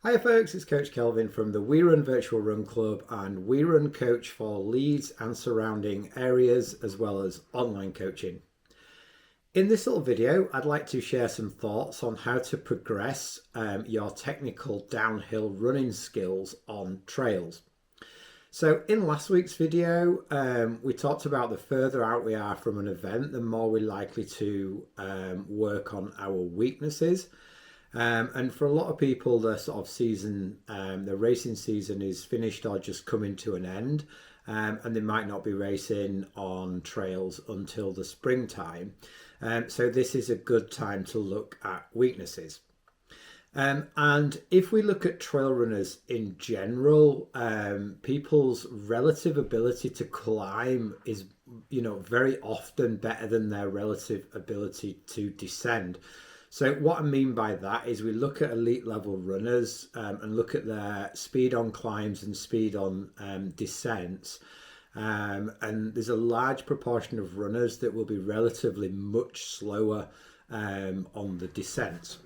Hi folks, it's Coach Kelvin from the We Run Virtual Run Club and We Run Coach for Leeds and surrounding areas as well as online coaching. In this little video, I'd like to share some thoughts on how to progress your technical downhill running skills on trails. So in last week's video, we talked about the further out we are from an event, the more we're likely to work on our weaknesses. And for a lot of people, the sort of season, the racing season is finished or just coming to an end, and they might not be racing on trails until the springtime. So this is a good time to look at weaknesses. And if we look at trail runners in general, people's relative ability to climb is, very often better than their relative ability to descend. So what I mean by that is we look at elite level runners and look at their speed on climbs and speed on descents. And there's a large proportion of runners that will be relatively much slower on the descents.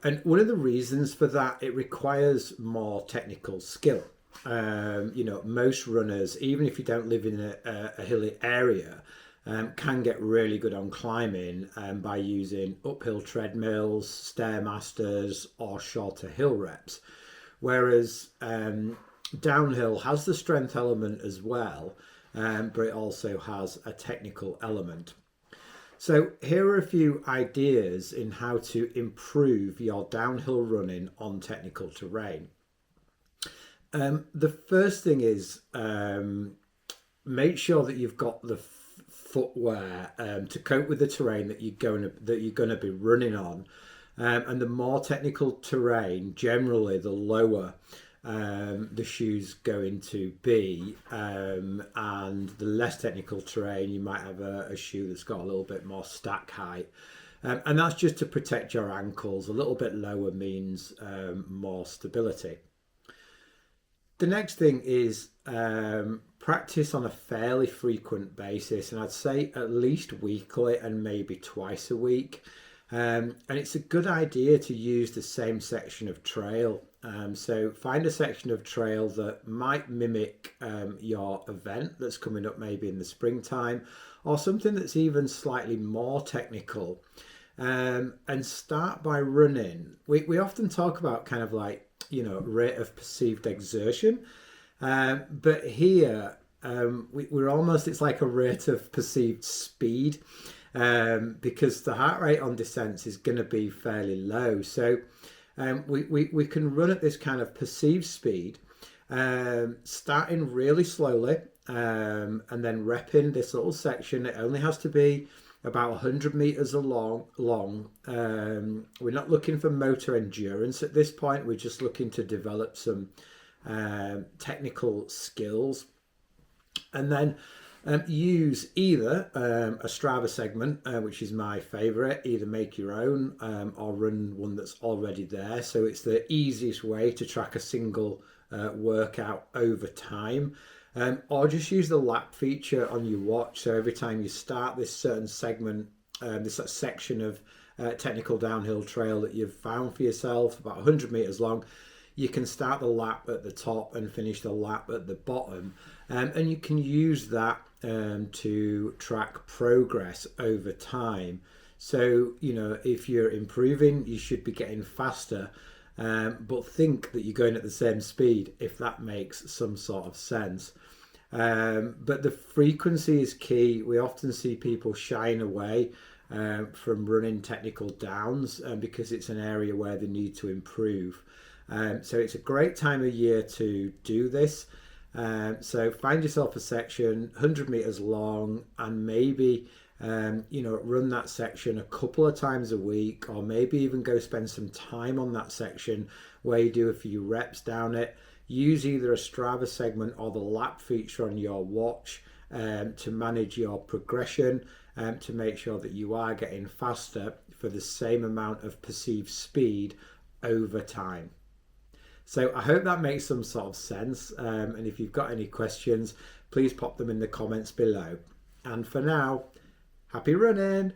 And one of the reasons for that, it requires more technical skill. Most runners, even if you don't live in a hilly area, can get really good on climbing by using uphill treadmills, stairmasters, or shorter hill reps. Whereas downhill has the strength element as well, but it also has a technical element. So here are a few ideas in how to improve your downhill running on technical terrain. The first thing is make sure that you've got the footwear to cope with the terrain that you're going to be running on. And the more technical terrain, generally, the lower the shoes going to be, and the less technical terrain, you might have a shoe that's got a little bit more stack height, and that's just to protect your ankles. A little bit lower means more stability. The next thing is practice on a fairly frequent basis, and I'd say at least weekly and maybe twice a week. And it's a good idea to use the same section of trail. So find a section of trail that might mimic your event that's coming up maybe in the springtime, or something that's even slightly more technical. And start by running. We often talk about kind of like, rate of perceived exertion. But here, we're almost, it's like a rate of perceived speed. Because the heart rate on descents is going to be fairly low. So we can run at this kind of perceived speed, starting really slowly, and then repping this little section. It only has to be about 100 meters long. We're not looking for motor endurance at this point. We're just looking to develop some technical skills. And then use either a Strava segment, which is my favorite, either make your own or run one that's already there. So it's the easiest way to track a single workout over time. Or just use the lap feature on your watch. So every time you start this certain segment, this section of technical downhill trail that you've found for yourself, about 100 meters long, you can start the lap at the top and finish the lap at the bottom. And you can use that to track progress over time. So, if you're improving, you should be getting faster, but think that you're going at the same speed, if that makes some sort of sense. But the frequency is key. We often see people shying away from running technical downs because it's an area where they need to improve. So it's a great time of year to do this. So find yourself a section 100 meters long, and maybe run that section a couple of times a week, or maybe even go spend some time on that section where you do a few reps down it. Use either a Strava segment or the lap feature on your watch to manage your progression, to make sure that you are getting faster for the same amount of perceived speed over time. So I hope that makes some sort of sense. And if you've got any questions, please pop them in the comments below. And for now, happy running.